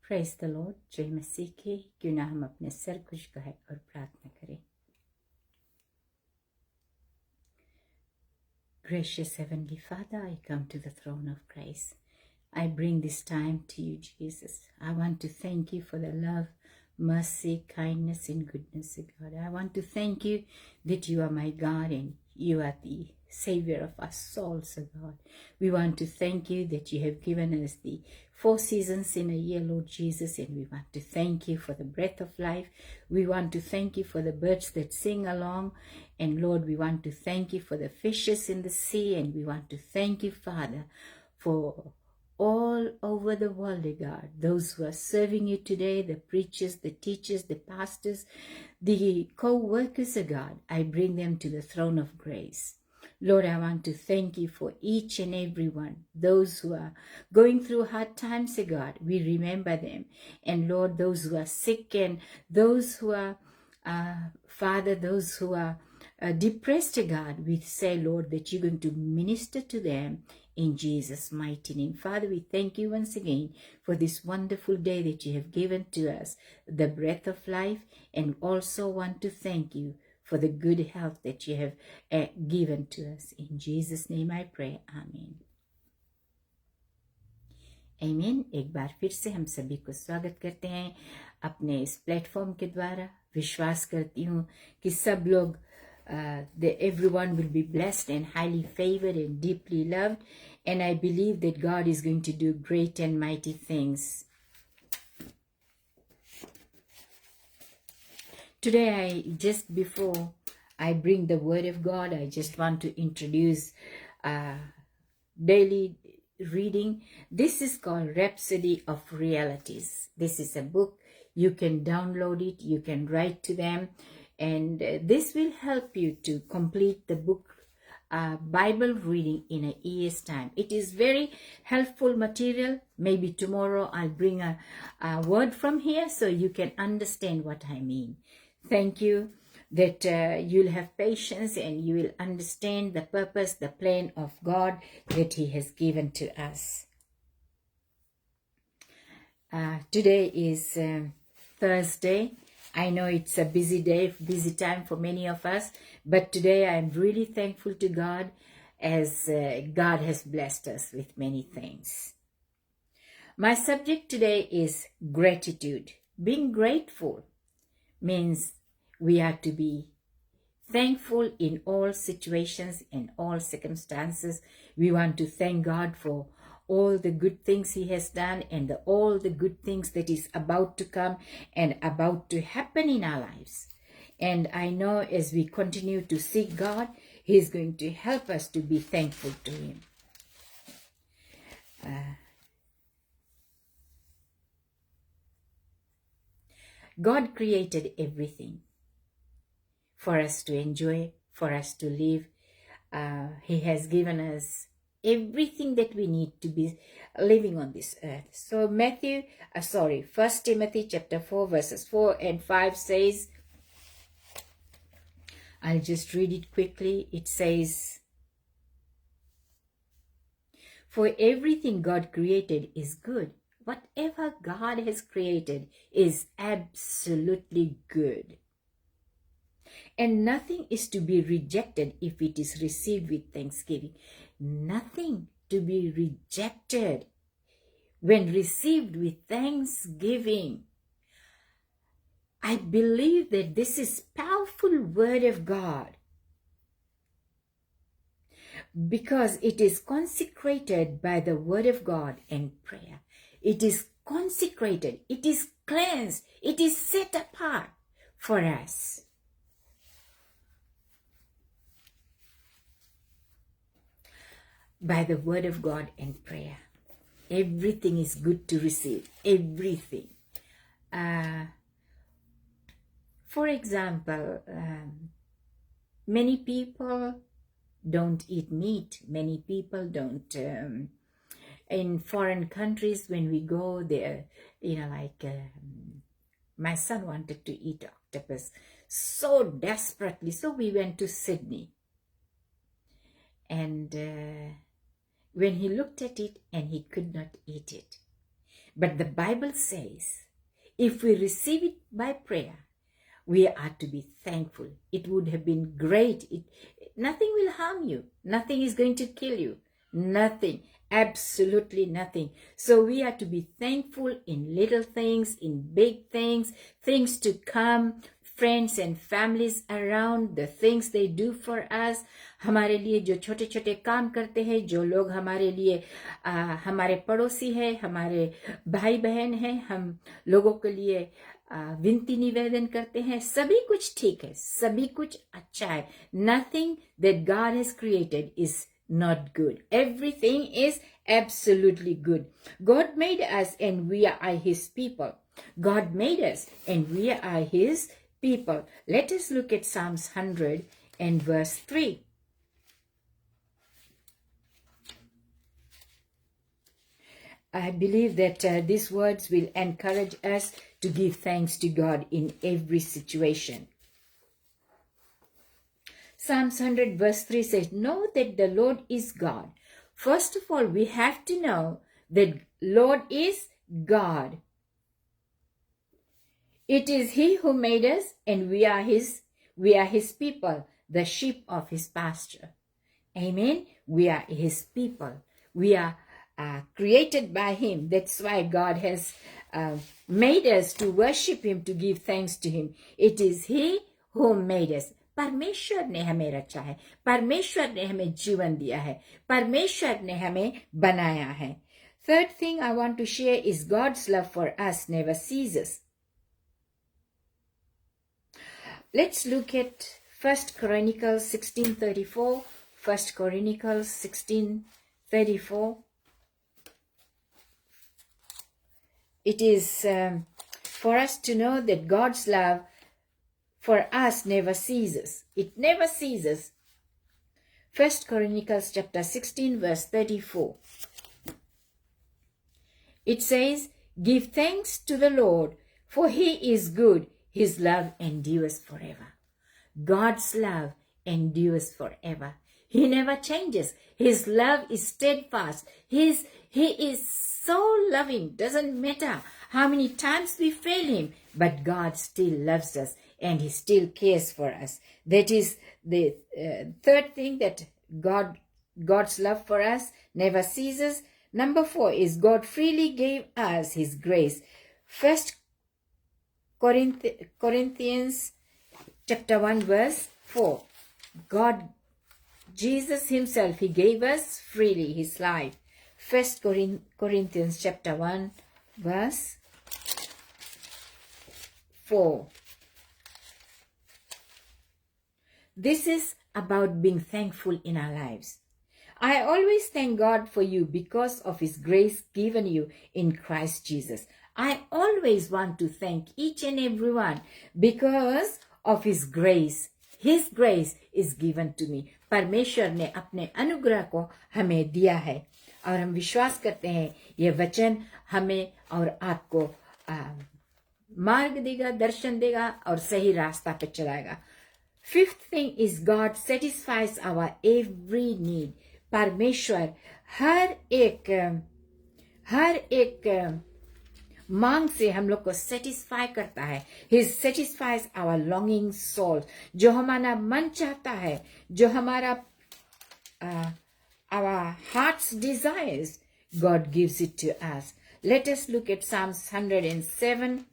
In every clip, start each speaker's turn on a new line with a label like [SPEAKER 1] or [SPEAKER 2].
[SPEAKER 1] Praise the Lord. जय मसीह की। क्यों ना हम अपने सर को झुकाएं और प्रार्थना करें। Gracious Heavenly Father, I come to the throne of grace. I bring this time to you, Jesus. I want to thank you for the love, mercy, kindness, and goodness of God. I want to thank you that you are my God and you are the Savior of our souls, O God. We want to thank you that you have given us the 4 seasons in a year, Lord Jesus, and we want to thank you for the breath of life. We want to thank you for the birds that sing along, and Lord, we want to thank you for the fishes in the sea, and we want to thank you, Father, for all over the world, O God, those who are serving you today, the preachers, the teachers, the pastors, the co-workers, O God, I bring them to the throne of grace. Lord, I want to thank you for each and every one, those who are going through hard times, O God, we remember them. And Lord, those who are sick and those who are, Father, those who are depressed, O God, we say, Lord, that you're going to minister to them in Jesus' mighty name. Father, we thank you once again for this wonderful day that you have given to us, the breath of life, and also want to thank you for the good health that you have given to us. In Jesus' name I pray. Amen. आमीन। एक बार फिर से हम सभी को स्वागत करते हैं अपने इस प्लेटफॉर्म के द्वारा। विश्वास करती हूँ कि सब लोग everyone will be blessed and highly favored and deeply loved, and I believe that God is going to do great and mighty things. Today, just before I bring the word of God, I just want to introduce daily reading. This is called Rhapsody of Realities. This is a book. You can download it. You can write to them. And this will help you to complete the book Bible reading in a year's time. It is very helpful material. Maybe tomorrow I'll bring a word from here so you can understand what I mean. Thank you that you'll have patience and you will understand the purpose, the plan of God that He has given to us. Today is Thursday. I know it's a busy day, busy time for many of us, but today I'm really thankful to God as God has blessed us with many things. My subject today is gratitude. Being grateful means we are to be thankful in all situations, in all circumstances. We want to thank God for all the good things He has done and all the good things that is about to come and about to happen in our lives. And I know as we continue to seek God, He is going to help us to be thankful to Him. God created everything for us to enjoy, for us to live. He has given us everything that we need to be living on this earth. So 1 Timothy chapter 4 verses 4 and 5 says, I'll just read it quickly. It says, for everything God created is good. Whatever God has created is absolutely good. And nothing is to be rejected if it is received with thanksgiving. Nothing to be rejected when received with thanksgiving. I believe that this is powerful word of God because it is consecrated by the word of God and prayer. It is consecrated. It is cleansed. It is set apart for us. By the word of God and prayer. Everything is good to receive. Everything. For example, many people don't eat meat. Many people don't. In foreign countries, when we go there, my son wanted to eat octopus so desperately. So we went to Sydney. And when he looked at it and he could not eat it. But the Bible says, if we receive it by prayer, we are to be thankful. It would have been great. Nothing will harm you. Nothing is going to kill you. Nothing. Absolutely nothing. So we are to be thankful in little things, in big things, things to come, friends and families around, the things they do for us. हमारे लिए जो छोटे छोटे काम करते हैं, जो लोग हमारे लिए हमारे पड़ोसी हैं, हमारे भाई बहन हैं, हम लोगों के लिए विनती निवेदन करते हैं, सभी कुछ ठीक है, सभी कुछ अच्छा है. Nothing that God has created is not good. Everything is absolutely good. God made us and we are his people. God made us and we are his people. Let us look at Psalms 100 and verse 3. I believe that these words will encourage us to give thanks to God in every situation. Psalms 100 verse 3 says, know that the Lord is God. First of all, we have to know that Lord is God. It is he who made us and we are his people, the sheep of his pasture. Amen. We are his people. We are created by him. That's why God has made us to worship him, to give thanks to him. It is he who made us. परमेश्वर ने हमें रचा है, परमेश्वर ने हमें जीवन दिया है, परमेश्वर ने हमें बनाया है. Third thing I want to share is God's love for us never ceases. Let's look at 1 Chronicles 16:34. 1 Chronicles 16:34. It is for us to know that God's love for us never ceases. It never ceases. 1 Chronicles chapter 16 verse 34. It says, give thanks to the Lord, for he is good. His love endures forever. God's love endures forever. He never changes. His love is steadfast. He is so loving. Doesn't matter how many times we fail him, but God still loves us and he still cares for us. That is the third thing, that God's love for us never ceases. Number 4 is God freely gave us his grace. 1 Corinthians chapter 1 verse 4. Jesus himself, he gave us freely his life. 1 Corinthians chapter 1 verse 4. This is about being thankful in our lives. I always thank God for you because of his grace given you in Christ Jesus. I always want to thank each and every one because of his grace. His grace is given to me. परमेश्वर ने अपने अनुग्रह को हमें दिया है और हम विश्वास करते हैं ये वचन हमें और आपको मार्ग देगा, दर्शन देगा और सही रास्ता पे चलाएगा. Fifth thing is God satisfies our every need. परमेश्वर हर एक मांग से हम लोग को सेटिस्फाई करता है. He satisfies our longing soul. जो हमारा मन चाहता है, जो हमारा our heart's desires, God gives it to us. Let us look at Psalms 107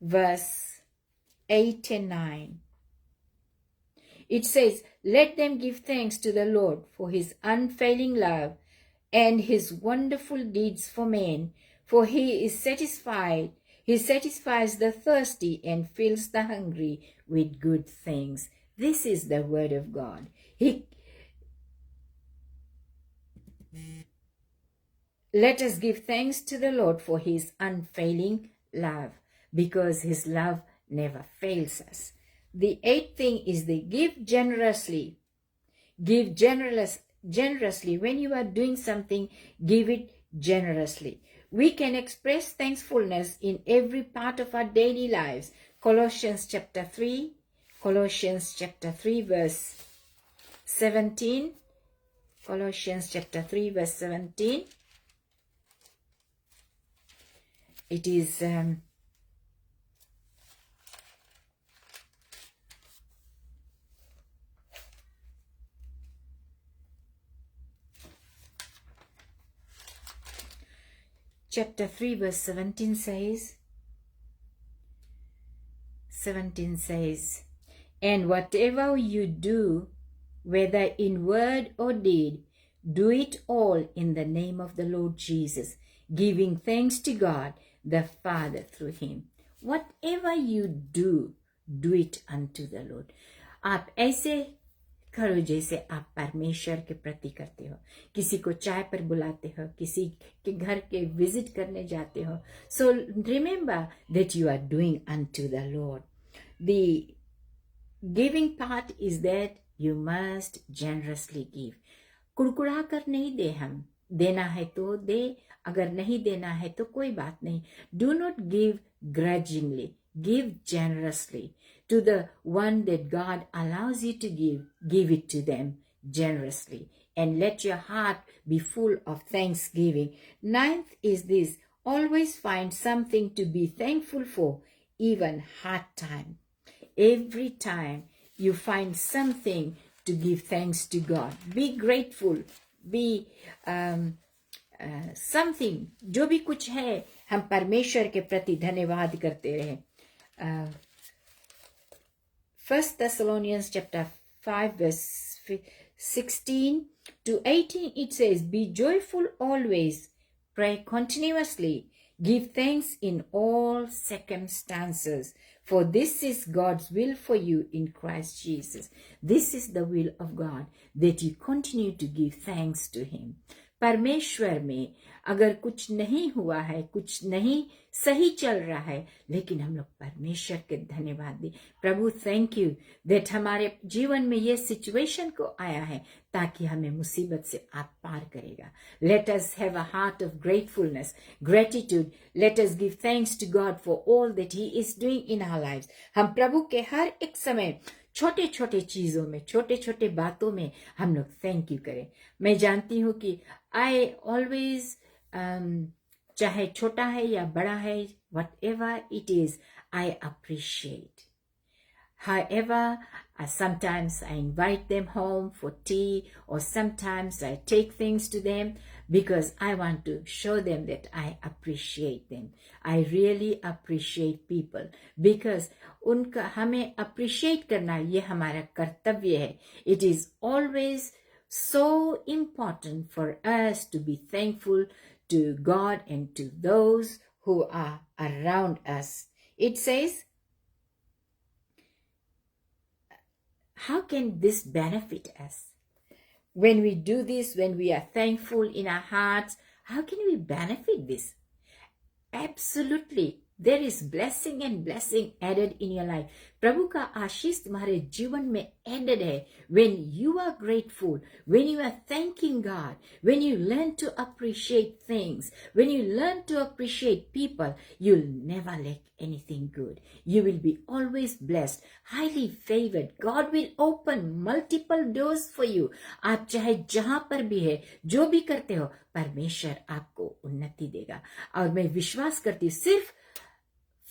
[SPEAKER 1] verse 8 and 9. It says, let them give thanks to the Lord for his unfailing love and his wonderful deeds for men, for he satisfies the thirsty and fills the hungry with good things. This is the word of God. Let us give thanks to the Lord for his unfailing love, because his love never fails us. The eighth thing is the give generously. Give generously. When you are doing something, give it generously. We can express thankfulness in every part of our daily lives. Colossians chapter 3 verse 17. Colossians chapter 3 verse 17. It is chapter 3 verse 17 says, and whatever you do, whether in word or deed, do it all in the name of the Lord Jesus, giving thanks to God the Father through him. Whatever you do, do it unto the Lord. आप ऐसे करो जैसे आप परमेश्वर के प्रति करते हो. किसी को चाय पर बुलाते हो, किसी के घर के विजिट करने जाते हो. So remember that you are doing unto the Lord. The giving part is that you must generously give. कुड़कुड़ा कर नहीं दे हम. देना है तो दे, अगर नहीं देना है तो कोई बात नहीं. Do not give grudgingly. Give generously. To the one that God allows you to give it to them generously. And let your heart be full of thanksgiving. Ninth is this, always find something to be thankful for, even hard time. Every time you find something to give thanks to God. Be grateful. Be something. जो भी कुछ है, हम परमेश्वर के प्रति धन्यवाद करते रहें. 1 Thessalonians chapter 5 verse 16 to 18 it says, be joyful always, pray continuously, give thanks in all circumstances, for this is God's will for you in Christ Jesus. This is the will of God, that you continue to give thanks to him. परमेश्वर में अगर कुछ नहीं हुआ है, कुछ नहीं सही चल रहा है, लेकिन हम लोग परमेश्वर के धन्यवाद दें. प्रभु थैंक यू दैट हमारे जीवन में ये सिचुएशन को आया है ताकि हमें मुसीबत से आप पार करेगा. Let us have a heart of gratefulness, gratitude. Let us give thanks to God for all that he is doing in our lives. हम प्रभु के हर एक समय छोटे छोटे चीजों में, छोटे छोटे बातों में हम लोग थैंक यू करें. मैं जानती हूँ कि आई ऑलवेज चाहे छोटा है या बड़ा है, whatever it is, I appreciate. However, sometimes I invite them home for tea, or sometimes I take things to them because I want to show them that I appreciate them. I really appreciate people because उनका हमें appreciate करना ये हमारा कर्तव्य है. It is always so important for us to be thankful to God and to those who are around us. It says, how can this benefit us? When we do this, when we are thankful in our hearts, how can we benefit this? Absolutely. There is blessing and blessing added in your life. प्रभु का आशीष तुम्हारे जीवन में added है. When you are grateful, when you are thanking God, when you learn to appreciate things, when you learn to appreciate people, you'll never lack anything good. You will be always blessed, highly favored. God will open multiple doors for you. आप चाहे जहां पर भी है, जो भी करते हो, परमेश्वर आपको उन्नति देगा. और मैं विश्वास करती हूँ सिर्फ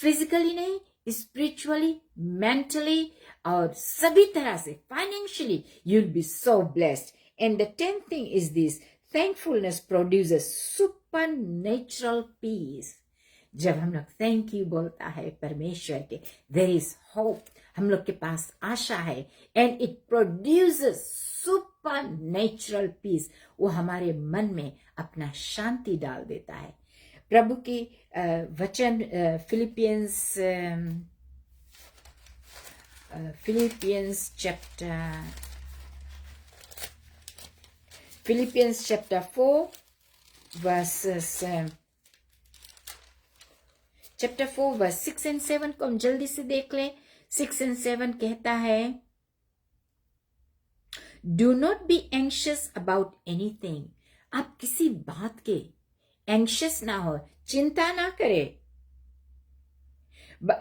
[SPEAKER 1] फिजिकली नहीं, स्पिरिचुअली, मेंटली और सभी तरह से, financially, you'll be so blessed. And the 10th thing is this, thankfulness produces supernatural peace. जब हम लोग थैंक यू बोलता है परमेश्वर के, there is hope. हम लोग के पास आशा है, and it produces supernatural peace. वो हमारे मन में अपना शांति डाल देता है. प्रभु की वचन Philippians chapter 4 verses chapter 4 verse 6 and 7 को हम जल्दी से देख लें. 6 and 7 कहता है, Do not be anxious about anything. आप किसी बात के anxious ना हो, चिंता ना करे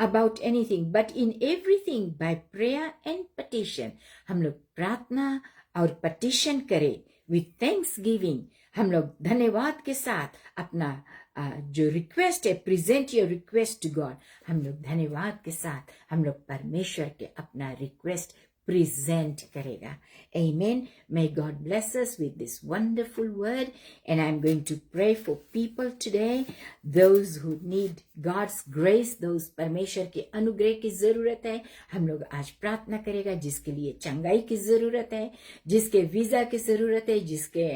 [SPEAKER 1] about anything, but in everything by prayer and petition. हम लोग प्रार्थना और petition करें with thanksgiving. हम लोग धन्यवाद के साथ अपना जो रिक्वेस्ट है, present your request to God, हम लोग धन्यवाद के साथ हम लोग परमेश्वर के अपना request present karega. Amen. May God bless us with this wonderful word, and I'm going to pray for people today, those who need God's grace, those परमेश्वर के अनुग्रह की जरूरत है, हम लोग आज प्रार्थना करेगा। जिसके लिए चंगाई की जरूरत है, जिसके वीजा की जरूरत है, जिसके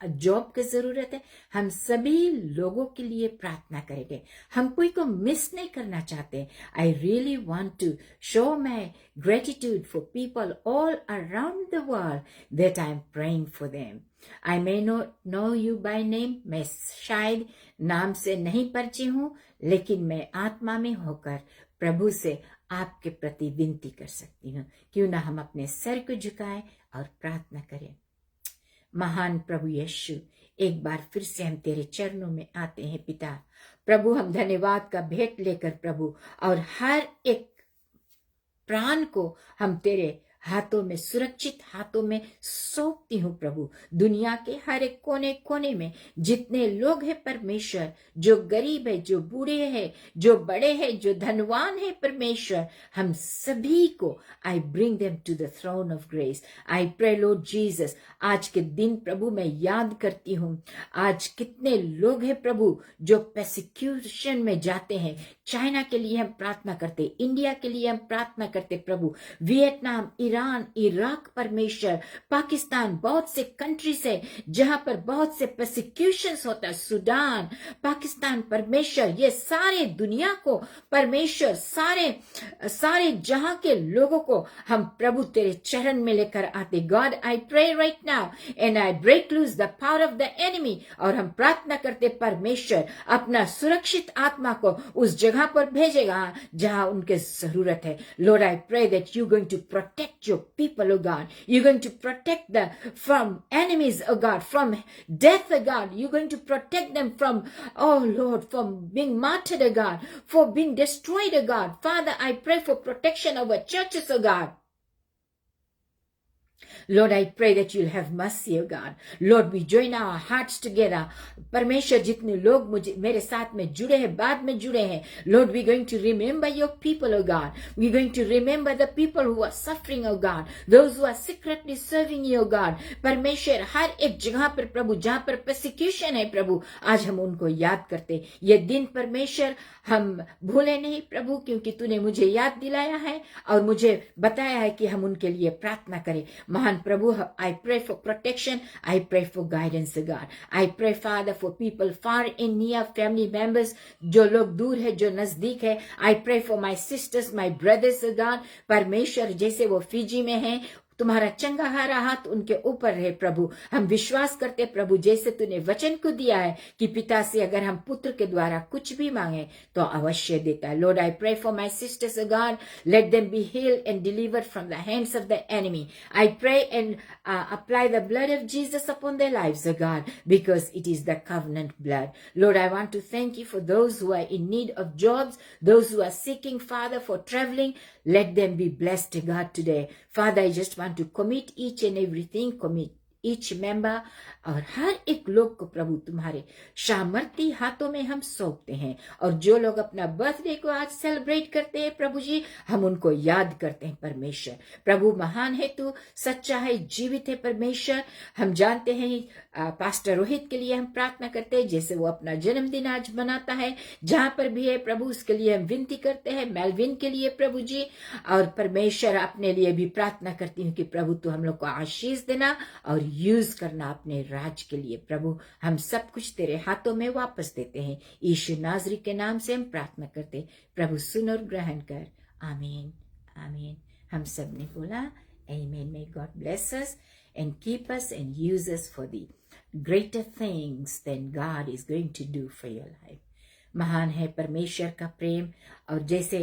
[SPEAKER 1] जॉब की जरूरत है, हम सभी लोगों के लिए प्रार्थना करेंगे। हम कोई को मिस नहीं करना चाहते। I really want to show my gratitude for people all around the world that I am praying for them. I may not know you by name, मैं शायद नाम से नहीं परिचित हूं, लेकिन मैं आत्मा में होकर प्रभु से आपके प्रति विनती कर सकती हूँ। क्यों ना हम अपने सर को झुकाएं और प्रार्थना करें। महान प्रभु यीशु, एक बार फिर से हम तेरे चरणों में आते हैं पिता। प्रभु, हम धन्यवाद का भेंट लेकर प्रभु, और हर एक प्राण को हम तेरे हाथों में, सुरक्षित हाथों में सौंपती हूँ प्रभु। दुनिया के हर एक कोने कोने में जितने लोग हैं परमेश्वर, जो गरीब है, जो बूढ़े हैं, जो बड़े हैं, जो धनवान है परमेश्वर, हम सभी को I bring them to the throne of grace. I pray Lord Jesus, आज के दिन प्रभु मैं याद करती हूँ, आज कितने लोग हैं प्रभु जो प्रोसिक्यूशन में जाते हैं। चाइना के लिए हम प्रार्थना करते, इंडिया के लिए हम प्रार्थना करते प्रभु, वियतनाम, ईरान, इराक परमेश्वर, पाकिस्तान, बहुत से कंट्रीज है जहां पर बहुत से प्रोसिक्यूशंस होता है, सूडान, पाकिस्तान परमेश्वर, ये सारे दुनिया को परमेश्वर, सारे जहां के लोगों को हम प्रभु तेरे चरण में लेकर आते। God, I pray right now and I break loose the power of the enemy, और हम प्रार्थना करते परमेश्वर अपना सुरक्षित आत्मा को उस जगह पर भेजेगा जहां उनके जरूरत है। Lord, I pray that you going to protect your people, oh God. You're going to protect them from enemies, oh God, from death, oh God. You're going to protect them from, oh Lord, from being martyred, oh God, for being destroyed, oh God. Father, I pray for protection over churches, oh God. Lord, I pray that you'll have mercy, oh God. Lord, we join our hearts together. परमेश्वर, जितने लोग मेरे साथ में जुड़े हैं, बाद में जुड़े हैं, Lord, we're going to remember your people, oh God. We're going to remember the people who are suffering, oh God. Those who are secretly serving you, oh God. परमेश्वर, हर एक जगह पर प्रभु जहां पर persecution है प्रभु, आज हम उनको याद करते। ये दिन परमेश्वर हम भूले नहीं प्रभु, क्योंकि तूने मुझे याद दिलाया है और मुझे बताया है कि हम उनके लिए प्रार्थना करें। महान प्रभु, I pray for protection, I pray for guidance, God. I pray, Father, for people far and near, family members, जो लोग दूर है, जो नजदीक है। I pray for my sisters, my brothers, God. परमेश्वर, जैसे वो फिजी में हैं, तुम्हारा चंगाहारा हाथ उनके ऊपर रहे प्रभु। हम विश्वास करते प्रभु, जैसे तूने वचन को दिया है कि पिता से अगर हम पुत्र के द्वारा कुछ भी मांगे तो अवश्य देता है। Lord, I pray for my sisters, God, let them be healed and delivered from the hands of the enemy. I pray and apply the blood of Jesus upon their lives, O God, because it is the covenant blood. Lord, I want to thank you for those who are in need of jobs, those who are seeking, Father, for traveling. Let them be blessed, God, today. Father, I just want to commit each and everything, commit each member, और हर एक लोग को प्रभु तुम्हारे सामर्थी हाथों में हम सौंपते हैं। और जो लोग अपना बर्थडे को आज सेलिब्रेट करते हैं प्रभु जी, हम उनको याद करते हैं परमेश्वर। प्रभु महान है, तू सच्चा है, जीवित है परमेश्वर। हम जानते हैं पास्टर रोहित के लिए हम प्रार्थना करते हैं, जैसे वो अपना जन्मदिन आज मनाता है, जहां पर भी है प्रभु उसके लिए हम विनती करते हैं। मेलविन के लिए प्रभु जी, और परमेश्वर अपने लिए भी प्रार्थना करती हूँ कि प्रभु तू हम लोग को आशीष देना और यूज करना अपने राज के लिए। प्रभु हम सब कुछ तेरे हाथों में वापस देते हैं, यीशु नाजरी के नाम से हम प्रार्थना करते। प्रभु सुन और ग्रहण कर। आमीन, आमीन। हम सब ने बोला आमीन। May God bless us and keep us and use us for the greater things than God is going to do for your life. महान है परमेश्वर का प्रेम, और जैसे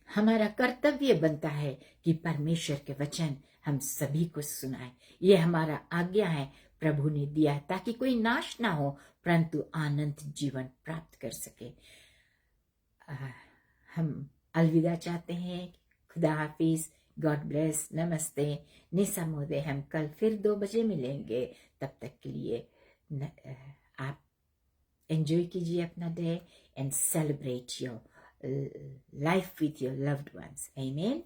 [SPEAKER 1] हमारा कर्तव्य बनता है कि परमेश्वर के वचन हम सभी को सुनाए, ये हमारा आज्ञा है, प्रभु ने दिया है, ताकि कोई नाश ना हो परंतु आनंद जीवन प्राप्त कर सके। हम अलविदा चाहते हैं। खुदा हाफिज, गॉड ब्लेस, नमस्ते, निशा मोदे। हम कल फिर 2 बजे मिलेंगे। तब तक के लिए आप एंजॉय कीजिए अपना day and celebrate your life with your loved ones. Amen.